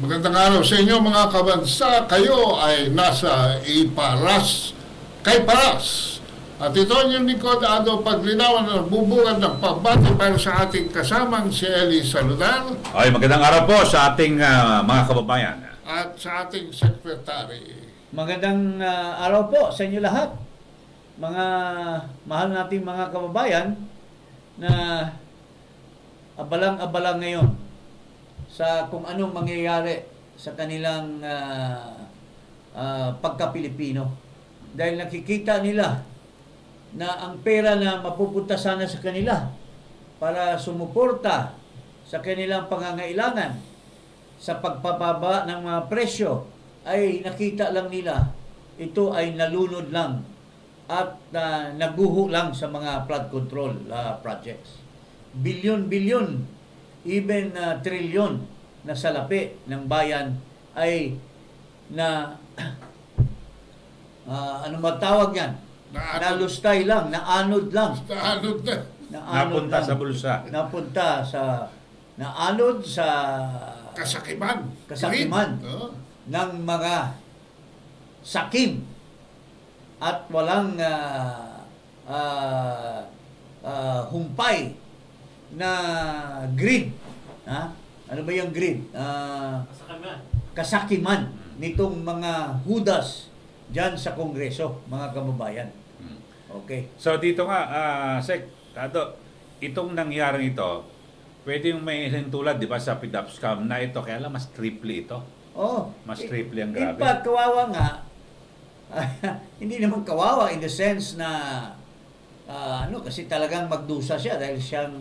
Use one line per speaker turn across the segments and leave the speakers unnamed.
Magandang araw sa inyo mga kabansa. Kayo ay nasa Iparas kay Paras. At ito yung Nicod Ado Paglinawan na bubugan ng pagbati para sa ating kasamang si Eli Saludar.
Ay, magandang araw po sa ating mga kababayan.
At sa ating sekretary.
Magandang araw po sa inyo lahat. Mga mahal nating mga kababayan na abalang-abalang ngayon sa kung anong mangyayari sa kanilang pagka-Pilipino. Dahil nakikita nila na ang pera na mapupunta sana sa kanila para sumuporta sa kanilang pangangailangan sa pagpapaba ng mga presyo ay nakita lang nila ito ay nalunod lang at naguho lang sa mga flood control projects. Bilyon-bilyon, even trilyon na salapi ng bayan ay na ano matawag yan? Nalustay lang, naanod lang.
Naanod na.
Napunta lang sa bulsa.
Naanod sa
kasakiman
ng mga sakim at walang humpay na grid. Ano ba yung grid? Kasakiman nitong mga hudas dyan sa Kongreso, mga kababayan. Okay.
So dito nga, Sek, Tado, itong nangyaring ito, pwede yung may tulad, di ba, sa PDAP scam na ito, kaya lang mas triple ito.
Oh,
mas triple ang grabe.
In fact, kawawa nga, hindi naman kawawa in the sense na kasi talagang magdusa siya dahil siyang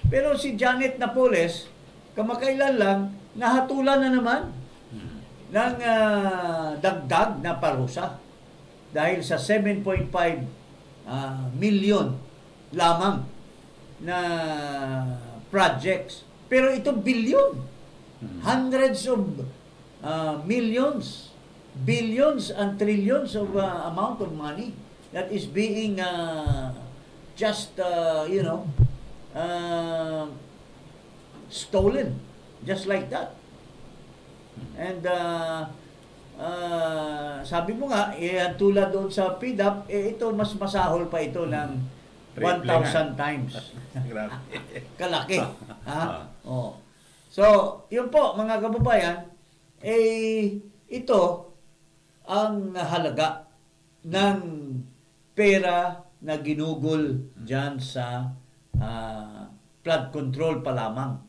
Pero si Janet Napoles, kamakailan lang, nahatulan na naman ng dagdag na parusa dahil sa 7.5 million lamang na projects. Pero ito billion. Hundreds of millions, billions and trillions of amount of money that is being stolen just like that. And sabi mo nga, tulad doon sa PDAP, ito mas masahol pa ito ng 1,000 times. Kalaki. Oh. So, yun po mga kababayan, ito ang halaga ng pera na ginugol dyan sa flood control pa lamang.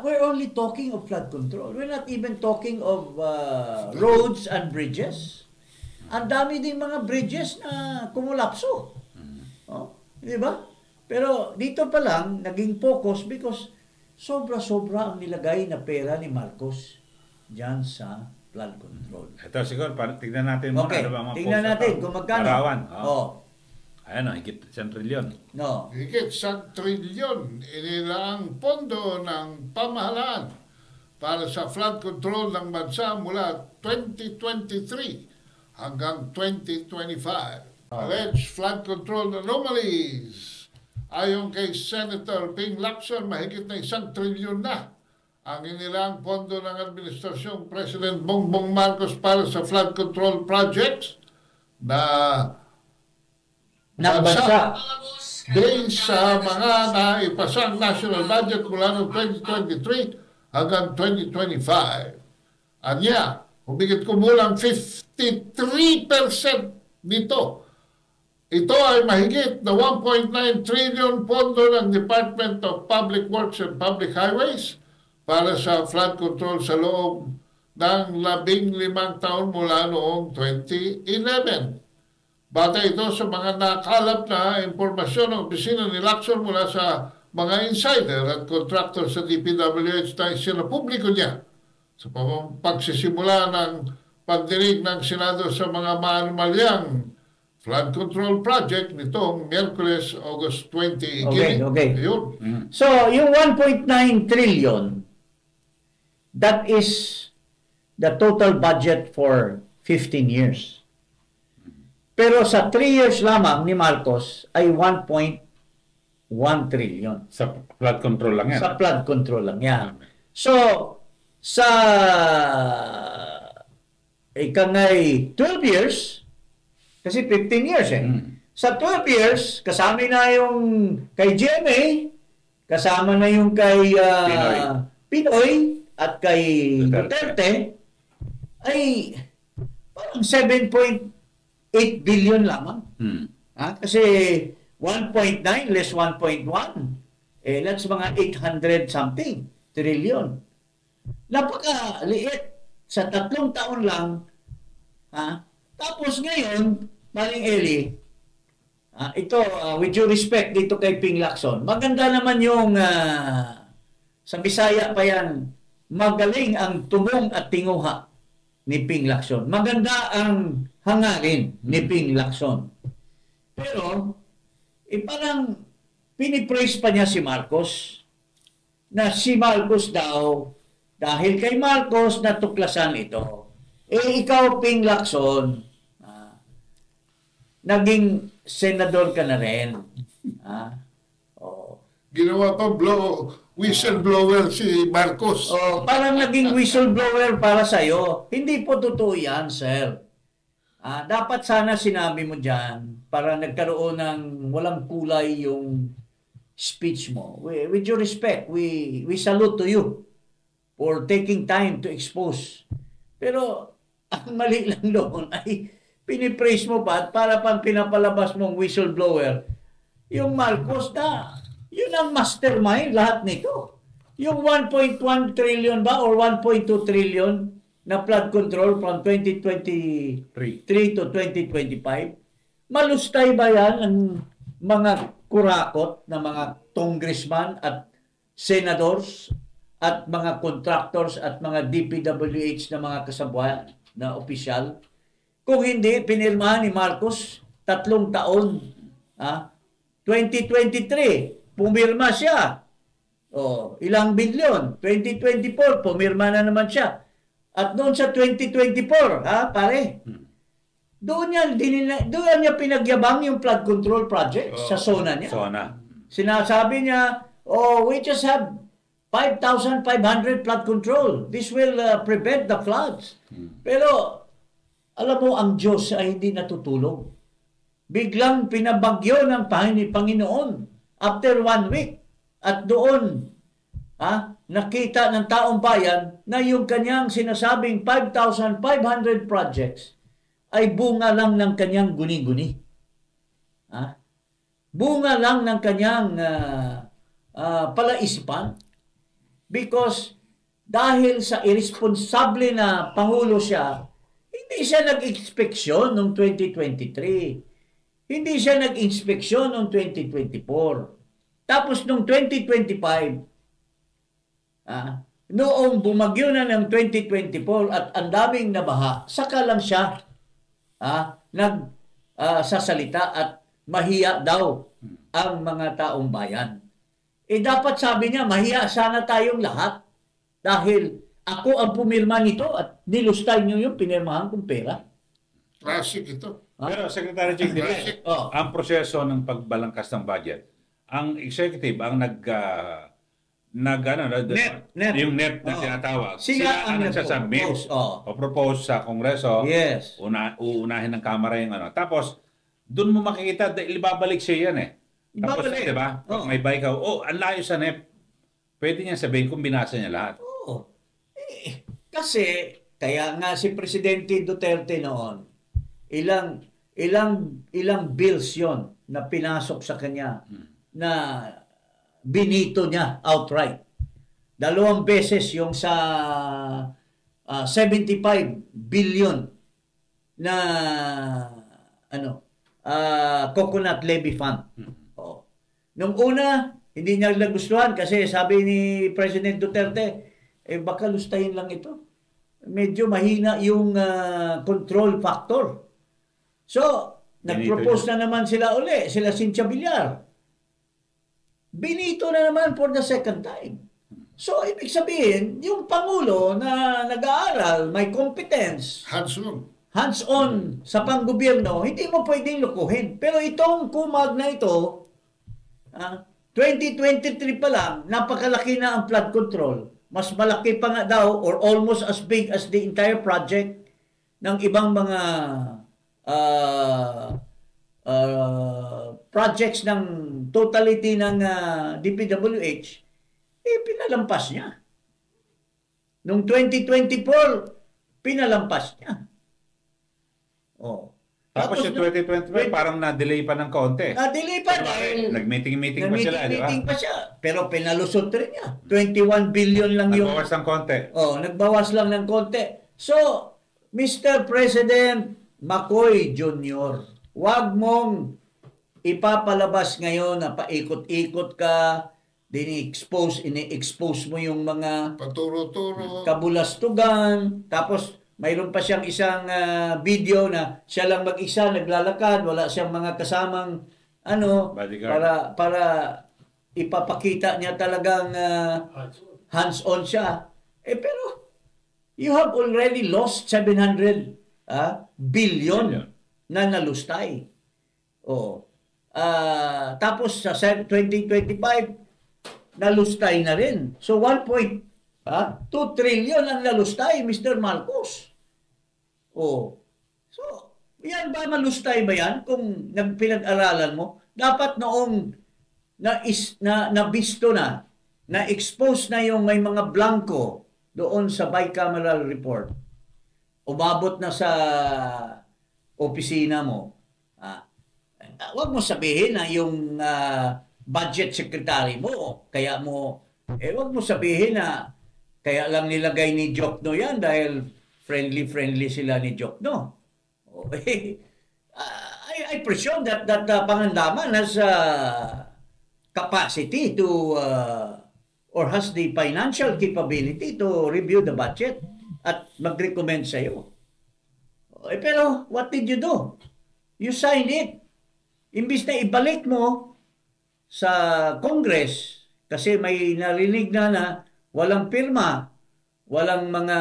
We're only talking of flood control. We're not even talking of roads and bridges. Ang dami ding mga bridges na kumulapso. Di ba? Pero dito pa lang, naging focus because sobra-sobra ang nilagay na pera ni Marcos dyan sa flood control.
Ito siguro, tignan natin muna.
Okay, tignan natin kung magkano.
Parawan.
Ayan
higit 1 trilyon.
No.
Higit 1 trilyon inilaang pondo ng pamahalaan para sa flood control ng bansa mula 2023 hanggang 2025. Alleged flood control anomalies. Ayon kay Senator Ping Lacson, mahigit na 1 trilyon na ang inilaang pondo ng Administrasyong President Bongbong Marcos para sa flood control projects na bansa based sa mga naipasang national budget mula noong 2023 hanggang 2025. Anya, humigit kumulang 53% nito. Ito ay mahigit na 1.9 trillion pondo ng Department of Public Works and Public Highways para sa flood control sa loob ng 15 taon mula noong 2011. Batay ito sa mga nakalap na impormasyon ng opisina ni Lacson mula sa mga insider at contractor sa DPWH na sinapubliko niya sa pagsisimula ng pagdinig ng Senado sa mga maanumalyang flood control project nitong Miyerkules, August 20.
Okay. So, yung 1.9 trillion, that is the total budget for 15 years. Pero sa 3 years lamang ni Marcos ay 1.1 trillion.
Sa flood control lang yan.
Sa flood control lang yan. So, sa ikangay 12 years, kasi 15 years eh. Sa 12 years, kasama na yung kay GMA, kasama na yung kay Pinoy at kay Duterte, ay parang 7.8 billion lamang. Kasi 1.9 less 1.1, that's mga 800 something trillion. Napakaliit sa 3 taon lang. Tapos ngayon, Maring Eli, ito, with due respect dito kay Ping Lacson, maganda naman yung, sa Bisaya pa yan, magaling ang tumong at tinguha ni Ping Lacson. Maganda ang hangarin ni Ping Lacson. Pero, parang pinipraise pa niya si Marcos, na si Marcos daw, dahil kay Marcos natuklasan ito. Ikaw, Ping Lacson, naging senador ka na rin.
Ginawa pa whistleblower si Marcos.
Parang naging whistleblower para sa'yo. Hindi po totoo yan, sir. Dapat sana sinabi mo dyan para nagkaroon ng walang kulay yung speech mo. With due respect, we salute to you for taking time to expose. Pero ang mali lang doon ay pinipraise mo pa at para pang pinapalabas mong whistleblower. Yung Marcos na, yun ang mastermind lahat nito. Yung 1.1 trillion ba or 1.2 trillion na flood control from 2023 to 2025, malustay ba yan ang mga kurakot na mga congressman at senators at mga contractors at mga DPWH na mga kasabuan na opisyal? Kung hindi, pinirmahan ni Marcos 3 taon. 2023, pumirma siya. Ilang bilyon. 2024, pumirma na naman siya. At doon sa 2024, pare, doon niya pinagyabang yung flood control project sa zona niya. Sinasabi niya, we just have 5,500 flood control. This will prevent the floods. Pero, alam mo, ang Diyos ay hindi natutulog. Biglang pinabagyo ng Panginoon after 1 week. At doon, nakita ng taong bayan na yung kanyang sinasabing 5,500 projects ay bunga lang ng kanyang guni-guni. Bunga lang ng kanyang palaisipan. Because dahil sa irresponsable na Pangulo siya, hindi siya nag-inspeksyon noong 2023. Hindi siya nag-inspeksyon noong 2024. Tapos noong 2025, noong bumagyo na ng 2024 at ang daming nabaha, saka lang siya nagsasalita at mahiya daw ang mga taong bayan. Dapat sabi niya, mahiya sana tayong lahat dahil ako ang pumirma nito at nilustay niyo yung pinirmahan kong pera.
Classic ito.
Pero Secretary Jing, ang proseso ng pagbalangkas ng budget, ang executive ang yung NEP na tinatawag. Sila ang nagsasubmit o propose sa Kongreso.
Yes.
Uunahin ng Kamara yung Tapos, doon mo makikita, ibabalik siya yan eh. Tapos, di ba? May buy ka, ang layo sa NEP. Pwede niya sabihin kung binasa niya lahat.
Kasi, kaya nga si Presidente Duterte noon, ilang bills yon na pinasok sa kanya na binito niya outright. 2 beses yung sa 75 billion na coconut levy fund. Nung una, hindi niya nagustuhan kasi sabi ni President Duterte, baka lustahin lang ito. Medyo mahina yung control factor. So, nag-propose na naman sila sila Cynthia Villar. Binito na naman for the second time. So, ibig sabihin, yung Pangulo na nag-aaral, may competence, hands-on sa panggobyerno, hindi mo pwedeng lukuhin. Pero itong kumag na ito, 2023 pa lang, napakalaki na ang flood control. mas malaki pa nga daw or almost as big as the entire project ng ibang mga projects ng totality ng DPWH, pinalampas niya. Noong 2024, pinalampas niya. Oh.
Tapos yung 2025, parang na-delay pa ng konti.
Na-delay pa dahil
nag-meeting-meeting pa sila, di ba?
Nag-meeting pa siya. Pero pinalusot rin niya. 21 billion lang yung...
Nagbawas ng konti.
Nagbawas lang ng konti. So, Mr. President McCoy Jr., wag mong ipapalabas ngayon na paikot-ikot ka, ini-expose mo yung mga
paturo-turo,
kabulastugan, tapos mayroon pa siyang isang video na siya lang mag-isa naglalakad, wala siyang mga kasamang para ipapakita niya talagang hands-on siya. Pero you have already lost 700 billion na nalustay. Tapos sa 2025 nalustay na rin. So 1.2 trillion ang nalustay, Mr. Marcos. So, yan ba malustay ba yan kung pinag-aralan mo? Dapat noong nabisto na-expose na yung may mga blanco doon sa bicameral report. Umabot na sa opisina mo. Huwag mo sabihin na yung budget secretary mo, huwag mo sabihin na kaya lang nilagay ni Jokno yan dahil friendly sila ni Jokno. I presume that Pangandaman has capacity to or has the financial capability to review the budget at mag-recommend sa iyo. Pero what did you do? You signed it. Imbis na ibalik mo sa Congress kasi may narinig na walang pirma, walang mga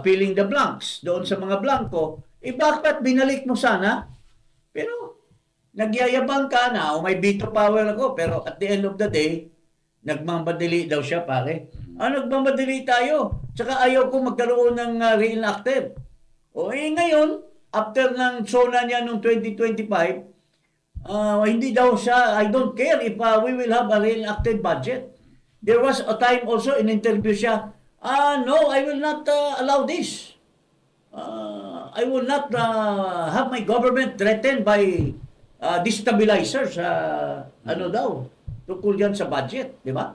filling the blanks doon sa mga blanco, bakit binalik mo sana? Pero nagyayabang ka na, may veto power ako, pero at the end of the day, nagmamadali daw siya, pare. Nagmamadali tayo. Tsaka ayaw ko magkaroon ng reenacted. Ngayon, after ng SONA niya noong 2025, hindi daw siya, I don't care if we will have a reenacted budget. There was a time also in interview siya, no, I will not allow this. I will not have my government threatened by destabilizers. Tungkol yan sa budget, di ba?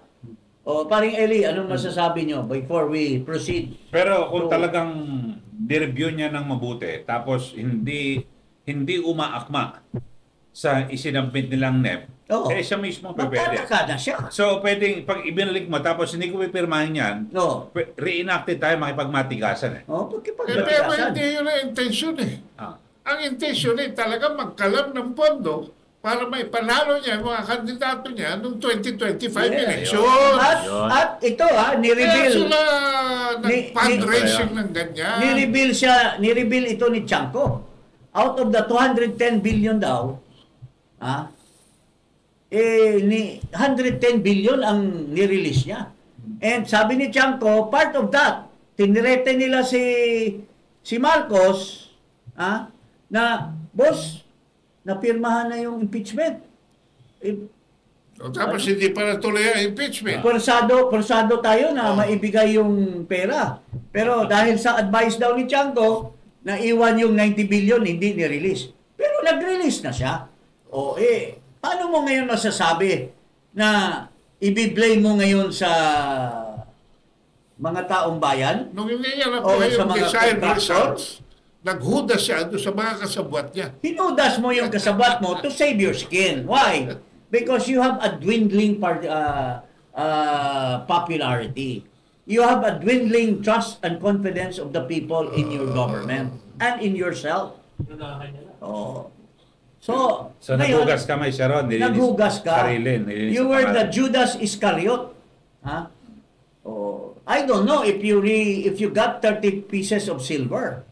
Paring Eli, anong masasabi nyo before we proceed?
Pero kung talagang di-review niya ng mabuti, tapos hindi umaakma sa isinabit nilang NEP, siya mismo pwede.
Magtataka na siya.
So, pwedeng, pag ibinalik mo, tapos hindi ko pipirmahin yan, reenacted tayo makipagmatigasan
Pero hindi yun ang intensyon Ang intensyon talaga magkalam ng pondo para may panalo niya mga kandidato niya noong 2025 election.
At ito ni-reveal.
Sila nag-fundraising ng ganyan.
Ni-reveal ito ni Chanco. Out of the 210 billion daw, 110 billion ang nirelease niya. And sabi ni Chanco, part of that, tinirete nila si Marcos, na, boss, napirmahan na yung impeachment.
Tapos hindi pa natuloy ang impeachment.
Persado tayo na maibigay yung pera. Pero dahil sa advice daw ni Chanco, naiwan yung 90 billion, hindi ni-release. Pero nag-release na siya. Paano mo ngayon masasabi na i-blame mo ngayon sa mga taong bayan?
Nung hindi niya na po yung desired results, naghudas siya doon sa mga kasabwat niya.
Hinudas mo yung kasabwat mo to save your skin. Why? Because you have a dwindling popularity. You have a dwindling trust and confidence of the people in your government and in yourself. So
naghugas ka, may Sharon.
Naghugas ka. You were the Judas Iscariot. I don't know if you got 30 pieces of silver.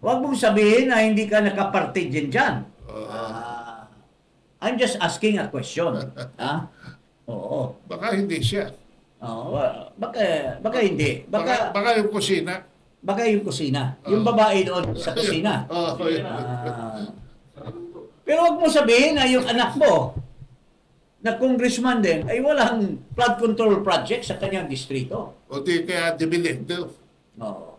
Huwag mong sabihin na hindi ka nakapartid dyan. I'm just asking a question.
Baka hindi siya.
Oh, baka hindi.
Baka yung kusina.
Baka yung kusina. Yung babae doon sa kusina. Pero wag mo sabihin na yung anak mo na congressman din ay walang flood control project sa kanyang distrito.
O di kaya dibilid.
Oo.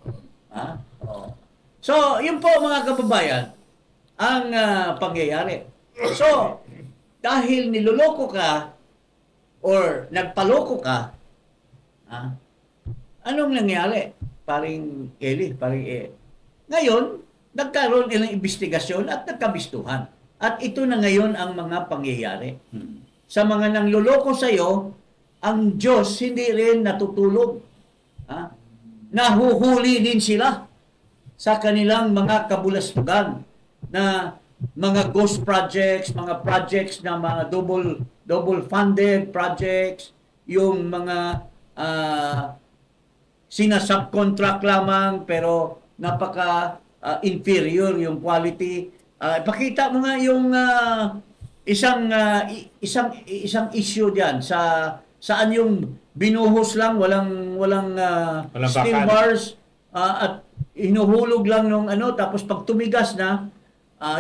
Ha? Oo. So, yun po mga kababayan, ang pangyayari. So, dahil niloloko ka or nagpaloko ka, anong nangyari? Paring Eli, ngayon, nagkaroon ilang investigasyon at nagkabistuhan. At ito na ngayon ang mga pangyayari. Sa mga nangloloko sa iyo, ang Diyos hindi rin natutulog. Nahuhuli din sila sa kanilang mga kabulastugan na mga ghost projects, mga projects na mga double funded projects, yung mga sinasubcontract lamang pero napaka inferior yung quality. Pakita mo nga yung isang issue diyan saan yung binuhos lang walang steel bars at hinuhulog lang nung tapos pag tumigas na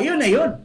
yun na yun.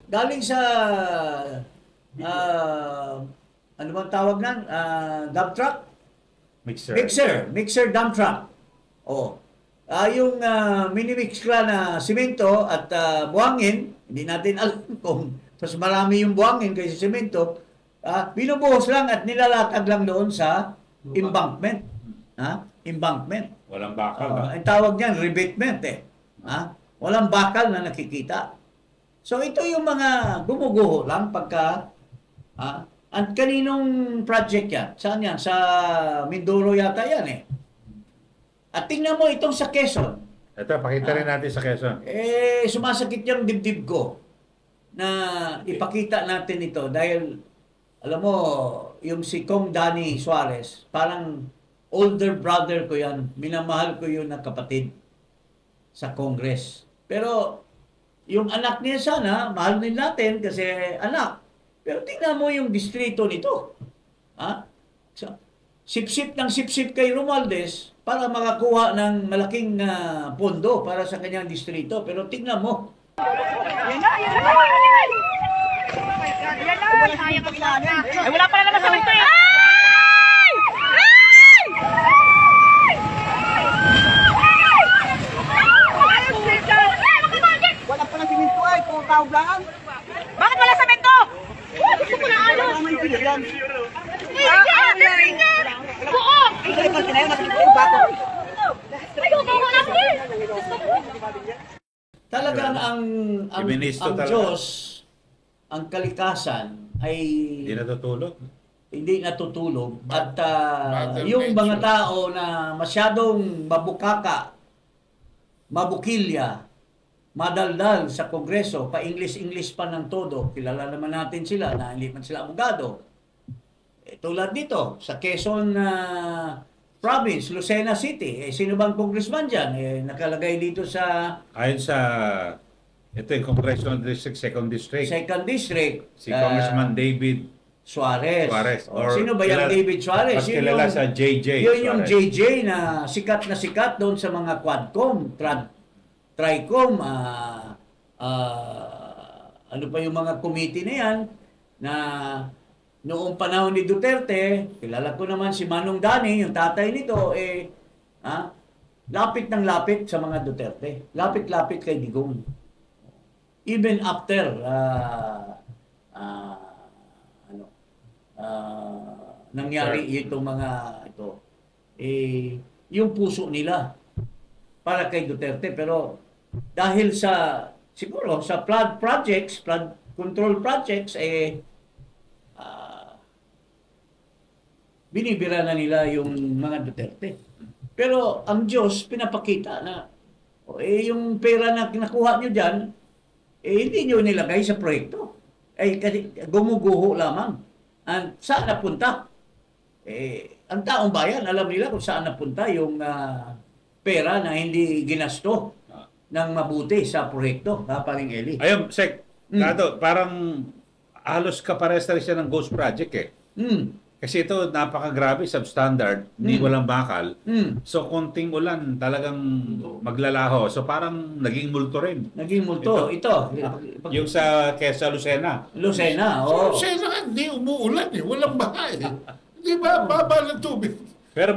Galing sa ano bang tawag nan? Dump truck? Mixer dump truck. Oh. Yung minimix ka na simento at buhangin, hindi natin alam kung mas marami yung buhangin kaysa simento, binubuhos lang at nilalatag lang doon sa embankment. Embankment.
Walang bakal.
Ang tawag niyan, rebatement eh. Walang bakal na nakikita. So ito yung mga gumuguho lang pagka at kaninong project yan? Saan yan? Sa Mindoro yata yan eh. At tingnan mo itong sa Quezon.
Ito, pakita rin natin sa Quezon.
Sumasakit yung dibdib ko na ipakita natin ito dahil alam mo, yung si Kong Danny Suarez, parang older brother ko yan. Minamahal ko yun na kapatid sa Congress. Pero yung anak niya sana, mahal din natin kasi anak. Pero tingnan mo yung distrito nito. Sip-sip ng sip-sip kay Romualdez para makakuha ng malaking pondo para sa kanyang distrito. Pero tingnan mo.
Yan na! Ay, wala pala naman sa ito eh!
Wala pa ng siminto ay, puro tawag lang.
Bakit wala semento? Gusto ko na ano? Oo! Ayoko ko lang din!
Talagang ang Diyos, ang kalikasan ay hindi natutulog. At yung mga tao na masyadong mabukaka, mabukilya, madaldal sa Kongreso, pa-English pa ng todo. Kilala naman natin sila na hindi man sila abogado. Tulad dito, sa Quezon Province, Lucena City. Sino bang congressman dyan? Nakalagay dito sa...
Ayon sa... Ito yung Congressional District, 2nd District.
2nd District.
Si Congressman David
Suarez.
Or
sino ba yung David Suarez?
Mas kilala sa JJ
Yun yung JJ na sikat doon sa mga Quadcom, Tricom, ano pa yung mga committee na yan, na noong panahon ni Duterte, kilala ko naman si Manong Dani, yung tatay nito, lapit ng lapit sa mga Duterte. Lapit-lapit kay Digong. Even after nangyari itong mga ito, yung puso nila para kay Duterte. Pero dahil siguro sa flood control projects, binibira na nila yung mga Duterte. Pero ang Diyos pinapakita na yung pera na nakuha nyo dyan, hindi nyo nilagay sa proyekto. Kasi gumuguho lamang. Saan napunta? Ang taong bayan, alam nila kung saan napunta yung pera na hindi ginasto ng mabuti sa proyekto, Paring Eli.
Ayun, Sek, Kato, parang halos kapares na rin siya ng ghost project eh. Kasi ito, napakagrabe, substandard, hindi walang bakal. So, konting ulan, talagang maglalaho. So, parang naging multo rin.
Naging multo. Ito.
Yung sa Quezon, Lucena.
Lucena,
Sa Lucena, hindi umuulan eh. Walang baha eh. Hindi ba baba ng tubig?
Pero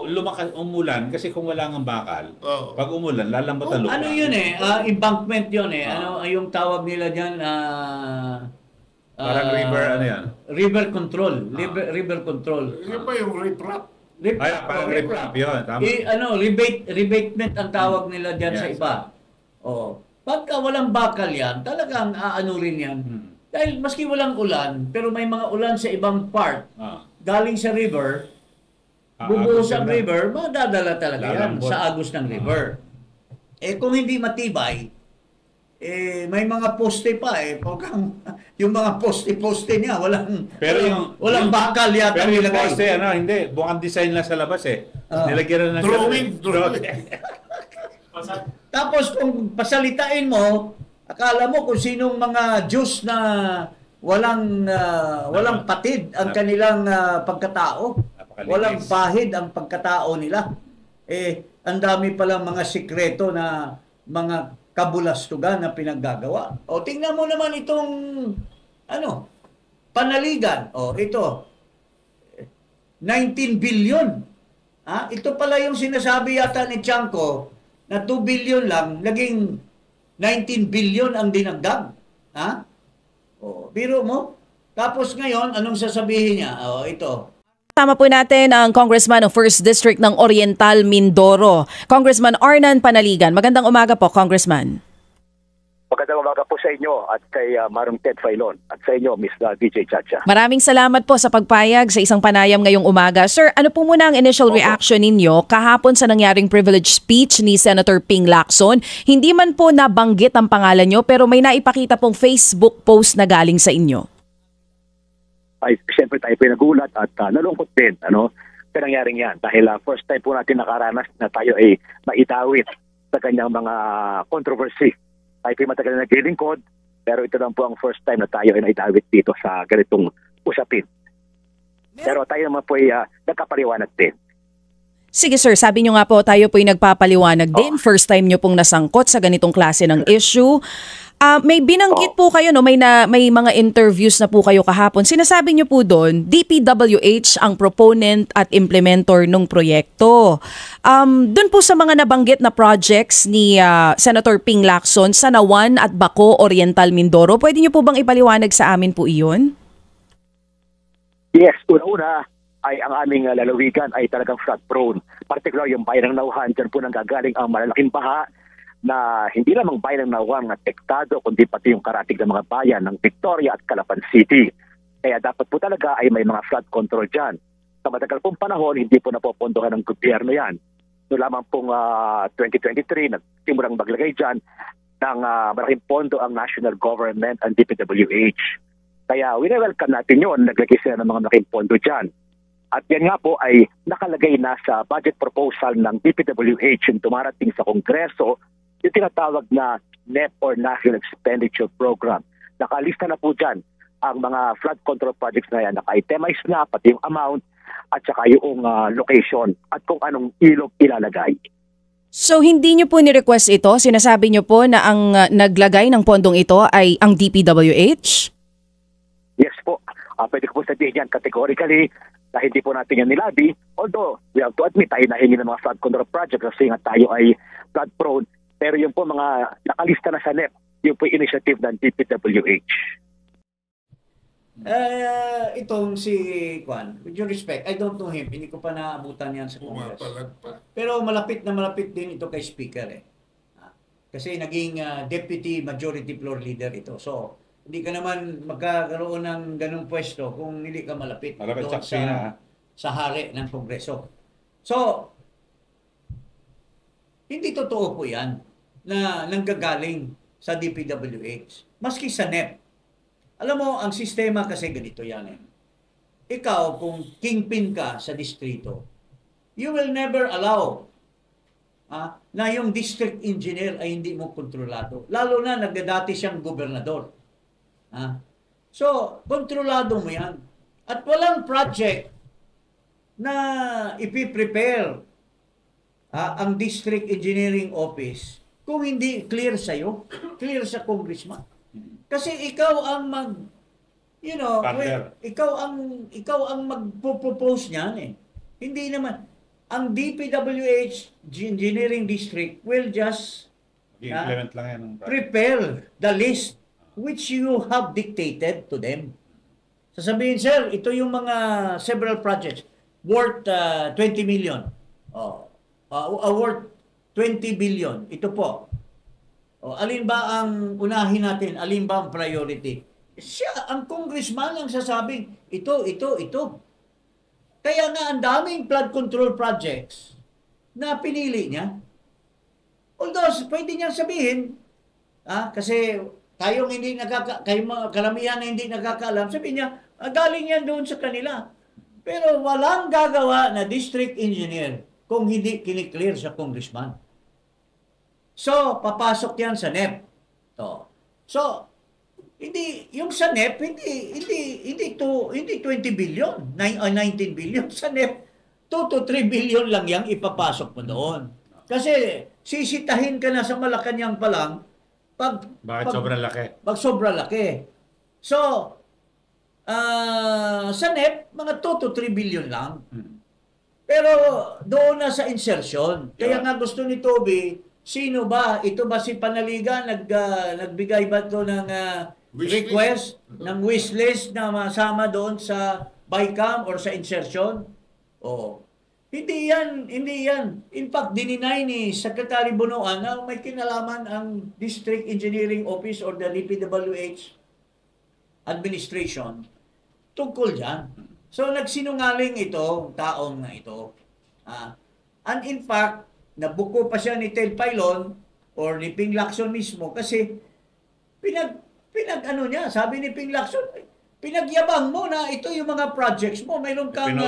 lumakas umulan kasi kung wala ng bakal, pag umulan, lalambot ang lupa.
Ano yun embankment yun Ano yung tawag nila dyan?
Parang river, ano yan?
River control. River control.
Yun ba yung riprap?
Parang riprap yun. Tama.
Rebatement ang tawag nila dyan sa iba. Pagka walang bakal yan, talagang aano rin yan. Dahil maski walang ulan, pero may mga ulan sa ibang part, galing sa river, bubuhos ang river, madadala talaga yan sa agos ng river. Kung hindi matibay, may mga poste pa yung mga poste niya walang bakal yata
pero yung
nilagay.
poste hindi buong design lang sa labas nilagyan na ng
drawing.
Tapos kung pasalitain mo, akala mo kung sinong mga Diyos na walang patid ang kanilang pagkatao, walang pahid ang pagkatao nila. Ang dami palang mga sikreto na mga kabulastugan na pinaggagawa. Tingnan mo naman itong panaligan. Ito 19 billion. Ito pala yung sinasabi yata ni Tiangco na 2 billion lang, naging 19 billion ang dinagdag. Biro mo? Tapos ngayon, anong sasabihin niya? Ito.
Tama po natin ang Congressman ng 1st District ng Oriental Mindoro, Congressman Arnan Panaligan. Magandang umaga po, Congressman.
Magandang umaga po sa inyo at kay Marong Ted Filon at sa inyo, Ms. DJ Chacha.
Maraming salamat po sa pagpayag sa isang panayam ngayong umaga. Sir, ano po muna ang initial reaction ninyo kahapon sa nangyaring privilege speech ni Senator Ping Lacson? Hindi man po nabanggit ang pangalan nyo pero may naipakita pong Facebook post na galing sa inyo.
Ay, siyempre tayo pinagulat at nalungkot din sa nangyaring yan dahil first time po natin nakaranas na tayo ay maitawid sa kanyang mga controversy. Tayo po matagal na naglilingkod pero ito lang po ang first time na tayo ay naitawid dito sa ganitong usapin. Pero tayo naman po ay nagkapaliwanag din.
Sige sir, sabi nyo nga po tayo po ay nagpapaliwanag din. First time nyo pong nasangkot sa ganitong klase ng issue. May binanggit po kayo, may mga interviews na po kayo kahapon. Sinasabi niyo po doon, DPWH ang proponent at implementor ng proyekto. Doon po sa mga nabanggit na projects ni Senator Ping Lacson sa Nawan at Baco, Oriental Mindoro, pwede niyo po bang ipaliwanag sa amin po iyon?
Yes, una-una ay ang aming lalawigan ay talagang flood prone. Particular yung bayan ng Nauhan, dyan po nanggagaling ang malalaking baha na hindi lamang bayan ng Nawang at apektado, kundi pati yung karatig ng mga bayan ng Victoria at Calapan City. Kaya dapat po talaga ay may mga flood control dyan. Sa matagal pong panahon, hindi po napopondohan ng gobyerno yan. No lamang pong 2023, nagsimulang maglagay dyan ng malaking pondo ang national government and DPWH. Kaya winewelcome natin yun, naglagay sila ng mga malaking pondo dyan. At yan nga po ay nakalagay na sa budget proposal ng DPWH yung dumarating sa Kongreso, yung tinatawag na NEP or National Expenditure Program. Nakalista na po dyan ang mga flood control projects na yan. Naka-itemize na pati yung amount at saka yung location at kung anong ilog ilalagay.
So hindi nyo po ni-request ito? Sinasabi nyo po na ang naglagay ng pondong ito ay ang DPWH?
Yes po. Pwede ko po sabihin yan categorically na hindi po natin yan nilabi. Although, we have to admit, tayo nahingi ng mga flood control project kasi nga tayo ay flood prone. Pero yung po mga nakalista na sa NEP, yung po initiative ng DPWH.
Itong si Juan, with due respect, I don't know him. Hindi ko pa naabutan yan sa Congress. Pero malapit na malapit din ito kay Speaker Kasi naging Deputy Majority Floor Leader ito. So, hindi ka naman magkakaroon ng ganung pwesto kung hindi ka malapit
Malapit
doon
sa kusina.
sa hari ng Kongreso. So, hindi totoo po yan na nanggagaling sa DPWH. Maski sa NEP. Alam mo, ang sistema kasi ganito yan eh. Ikaw, kung kingpin ka sa distrito, you will never allow na yung district engineer ay hindi mo kontrolado. Lalo na nagdadati siyang gobernador. So, kontrolado mo yan. At walang project na ipiprepare ang district engineering office kung hindi clear sa'yo, clear sa congressman. Kasi ikaw ang ikaw ang magpo-propose niyan eh. Hindi naman. Ang DPWH Engineering District will just
implement lang yan
prepare the list which you have dictated to them. Sasabihin, sir, ito yung mga several projects worth 20 million. Worth 20 billion. Ito po. Alin ba ang unahin natin? Alin ba ang priority? Siya, ang congressman ang sasabing, ito. Kaya nga ang daming flood control projects na pinili niya. Although, pwede niyang sabihin, kasi kayong karamihan na hindi nakakaalam, sabihin niya, galing yan doon sa kanila. Pero walang gagawa na district engineer kung hindi kiniklear sa congressman. So, papasok yan sa NEP. So, hindi yung sa NEP hindi 20 billion, 19 billion sa NEP. 2 to 3 billion lang yang ipapasok mo doon. Kasi sisitahin ka na sa Malacanang pa lang
bakit sobrang laki?
Pag sobrang laki. So, sa NEP, mga 2 to 3 billion lang. Pero doon na sa insertion. Kaya nga gusto ni Toby, sino ba? Ito ba si Panaligan? Nagbigay ba ito ng request, ng wish list na masama doon sa BICAM or sa insertion? Hindi yan. In fact, dininay ni Secretary Bonoan na may kinalaman ang District Engineering Office or the DPWH Administration tungkol dyan. So, nagsinungaling ito, taong na ito. And in fact, nabuko pa siya ni Ted Filon or ni Ping Lacson mismo kasi sabi ni Ping Lacson, pinagyabang mo na ito yung mga projects mo. Mayroon kang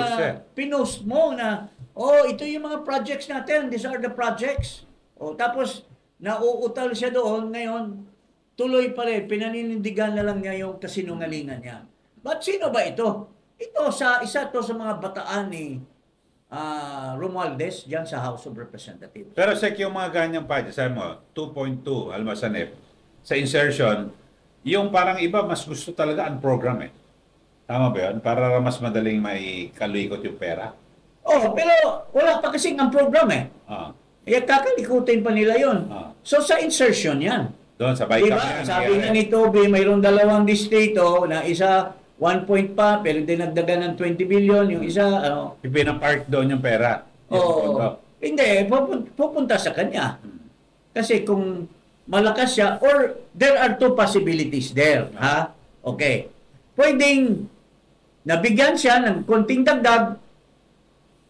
pinost mo na, ito yung mga projects natin. These are the projects. Tapos, nauutal siya doon. Ngayon, tuloy pa rin. Pinaninindigan na lang niya yung kasinungalingan niya. But sino ba ito? Isa to sa mga bataan ni Romualdez dyan sa House of Representatives.
Pero yung mga ganyang project, sabi mo, 2.2, Almasanep, sa insertion, yung parang iba, mas gusto talaga ang program eh. Tama ba yun? Para mas madaling may kalikot yung pera.
Pero wala pa kasing ang program eh. Kakalikutin pa nila yun. So sa insertion yan.
Doon sa BICAM
diba?
yan.
Sabi na ni Toby, mayroong 2 distrito na isa 1 point pa, pero dinagdagan ng 20 billion. Yung isa,
Ipinapark doon yung pera.
Hindi, pupunta sa kanya. Kasi kung malakas siya, or there are 2 possibilities there. Okay. Pwedeng nabigyan siya ng konting dagdag,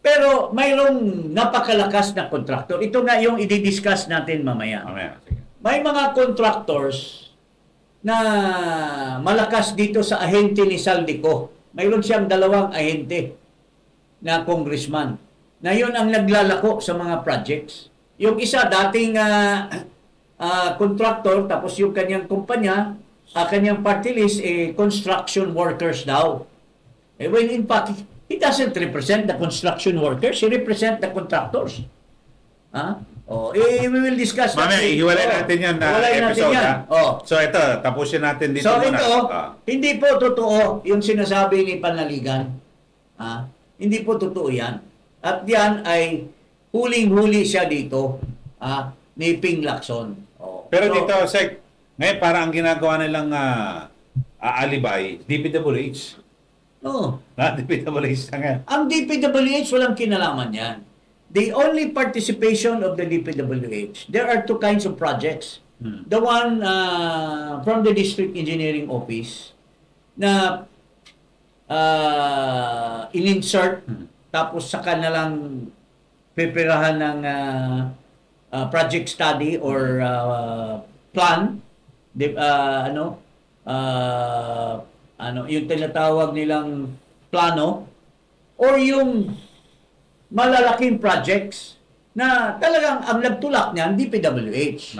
pero mayroong napakalakas na contractor. Ito nga yung i-discuss natin mamaya. May mga contractors na malakas dito sa ahente ni Saldico. Mayroon siyang 2 ahente na congressman na yun ang naglalako sa mga projects. Yung isa dating contractor, tapos yung kanyang kumpanya, kanyang party list, construction workers daw. When in fact, he doesn't represent the construction workers, he represents the contractors. We will discuss that.
Mamaya, ihiwalay natin yan na episode. So ito, tapusin natin dito muna.
So ito, hindi po totoo yung sinasabi ni Panaligan. Hindi po totoo yan. At yan ay huling-huli siya dito ni Ping Lacson.
Pero dito, Sek, ngayon parang ang ginagawa nilang alibay, DPWH. DPWH na nga.
Ang DPWH walang kinalaman yan. The only participation of the DPWH, there are 2 kinds of projects. The one from the District Engineering Office na in-insert tapos saka na lang preparahan ng project study or plan, yung tinatawag nilang plano, or yung malalaking projects na talagang ang nagtulak niyan, DPWH.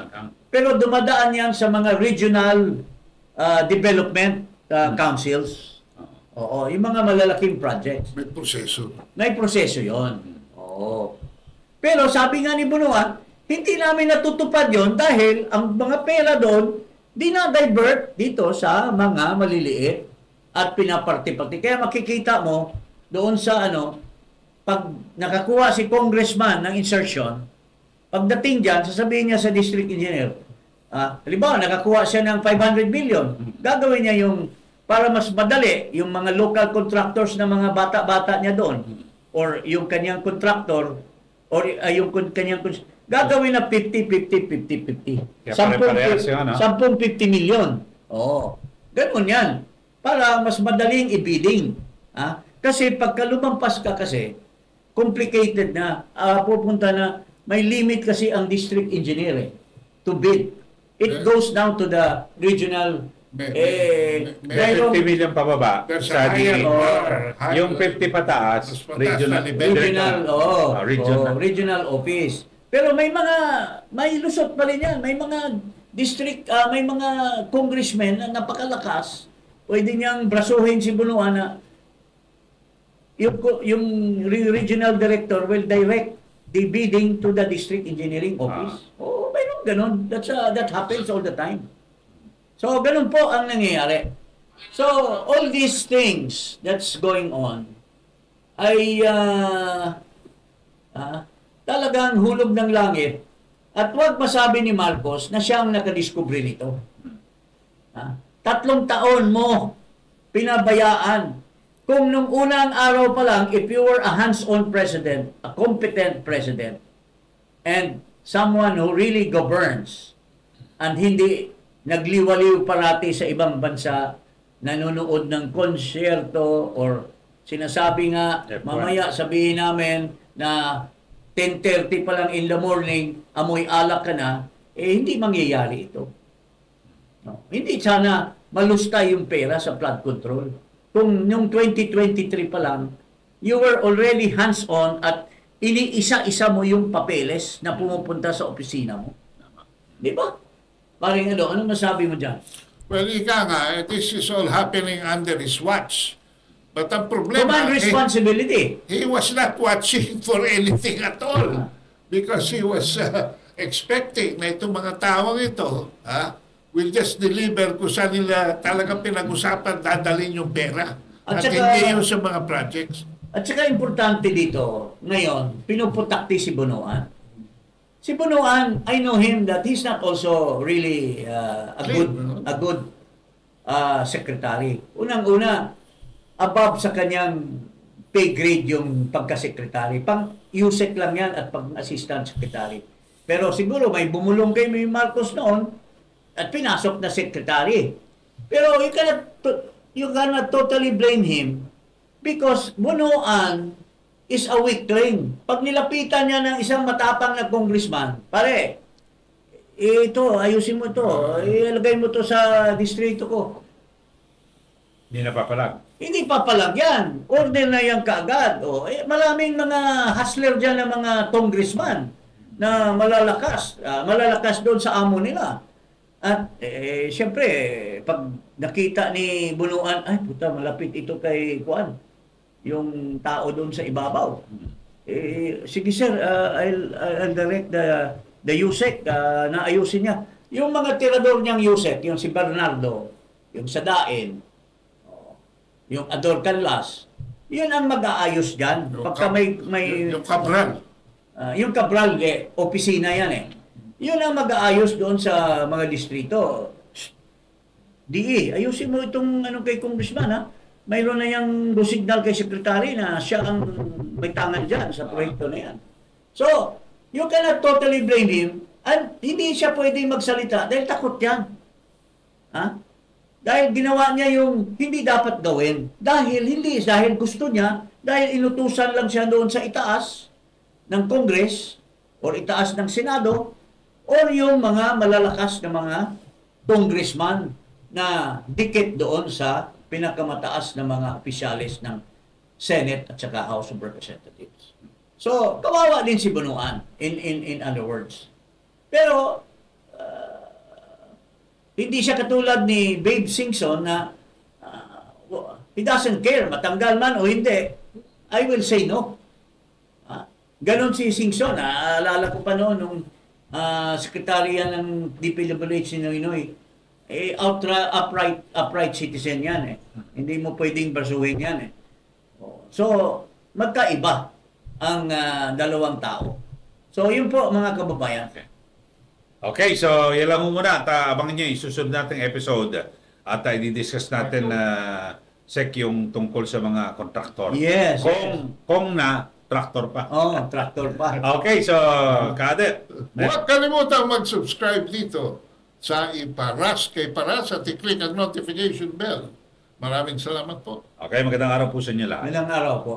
Pero dumadaan yan sa mga regional development councils. Oo, yung mga malalaking projects.
May proseso.
May proseso yon. Oo. Pero sabi nga ni Bunuan, hindi namin natutupad yon dahil ang mga pera doon, dinadivert dito sa mga maliliit at pinaparte-parte. Kaya makikita mo doon sa pag nakakuha si congressman ng insertion, pagdating dyan, sasabihin niya sa district engineer, halimbawa, nakakuha siya ng 500 million, gagawin niya yung, para mas madali, yung mga local contractors na mga bata-bata niya doon, or yung kanyang contractor, or yung kanyang, gagawin na 50, 50, 50, 50. 10, 50 million. Oo. Ganun yan. Para mas madaling i-bidding. Kasi pagka lumampas ka kasi, complicated na, pupunta na, may limit kasi ang district engineer to bid. It goes down to the regional.
May 50 million pababa sa DA. Yung 50 pataas,
regional office. Pero may lusot pa rin yan. May mga district, may mga congressmen na napakalakas. Pwede niyang brasuhin si Bunuan na yung regional director will direct the bidding to the district engineering office. Mayroon ganun. That happens all the time. So, ganun po ang nangyayari. So, all these things that's going on ay talagang hulog ng langit. At huwag masabi ni Marcos na siya ang nakadiskubre nito. 3 taon mo pinabayaan. Kung nung unang araw pa lang, if you were a hands-on president, a competent president, and someone who really governs, and hindi nagliwaliw parati sa ibang bansa, nanonood ng konsyerto, or sinasabi nga, mamaya sabihin namin na 10:30 pa lang in the morning, amoy alak ka na, hindi mangyayari ito. No. Hindi sana malusta yung pera sa flood control. Kung yung 2023 pa lang, you were already hands-on at iniisa-isa mo yung papeles na pumupunta sa opisina mo. Di ba? Parang ano masabi mo dyan?
Well, ika nga, this is all happening under his watch. But ang problema,
command responsibility.
He was not watching for anything at all. Because he was expecting na itong mga tawang ito, will just deliver kung saan nila talagang pinag-usapan dadalhin yung pera. At saka, hindi yung sa mga projects.
At saka importante dito, ngayon, pinuputakti si Bunuan. Si Bunuan, I know him that he's not also really a good secretary. Unang-una, above sa kanyang pay grade yung pagka-secretary. Pang-USEC lang yan at pang-assistant secretary. Pero siguro may bumulong kay Marcos noon at pinasok na secretary. Pero you cannot totally blame him because Bunuan is a weakling. Pag nilapitan niya ng isang matapang na congressman, pare, ito, ayusin mo ito, ilagay mo ito sa distrito ko.
Hindi na papalag.
Hindi papalag yan. Order na yan kaagad. Maraming mga hustler dyan ng mga congressman na malalakas. Malalakas doon sa amo nila. At siyempre, pag nakita ni Bunuan, ay puta, malapit ito kay Juan, yung tao doon sa ibabaw. Sige sir, I'll direct the USEC na ayusin niya. Yung mga tirador niyang USEC, yung si Bernardo, yung Sadain, yung Ador Canlas, yun ang mag-aayos dyan. Pagka
yung Cabral.
Yung Cabral, opisina yan Yun ang mag-aayos doon sa mga distrito. DE, ayusin mo itong kay Congressman, mayroon na yung signal kay Secretary na siya ang may tangan dyan sa proyekto na yan. So, you cannot totally blame him at hindi siya pwede magsalita dahil takot yan. Dahil ginawa niya yung hindi dapat gawin. Dahil gusto niya, dahil inutusan lang siya doon sa itaas ng Congress or itaas ng Senado or yung mga malalakas na mga congressman na dikit doon sa pinakamataas na mga opisyalis ng Senate at saka House of Representatives. So, kawawa din si Bunuan in other words. Pero hindi siya katulad ni Babe Singson na he doesn't care, matanggal man o hindi, I will say no. Ganon si Singson. Naalala ko pa noon nung sekretarya ng DPWH ni Noynoy. Upright citizen yan . Hindi mo pwedeng basuhin yan . So, magkaiba ang dalawang tao. So, yun po mga kababayan.
Okay, so yan lang muna. Abangan nyo yung susunod nating episode at i-discuss natin yung tungkol sa mga kontraktor.
Yes.
Kung na traktor pa.
Traktor pa.
Okay, so Kade.
Huwag kalimutan mag-subscribe dito sa Iparas kay Paras at i-click ang notification bell. Maraming salamat po.
Okay, magandang araw po sa inyo lahat.
Magandang araw po.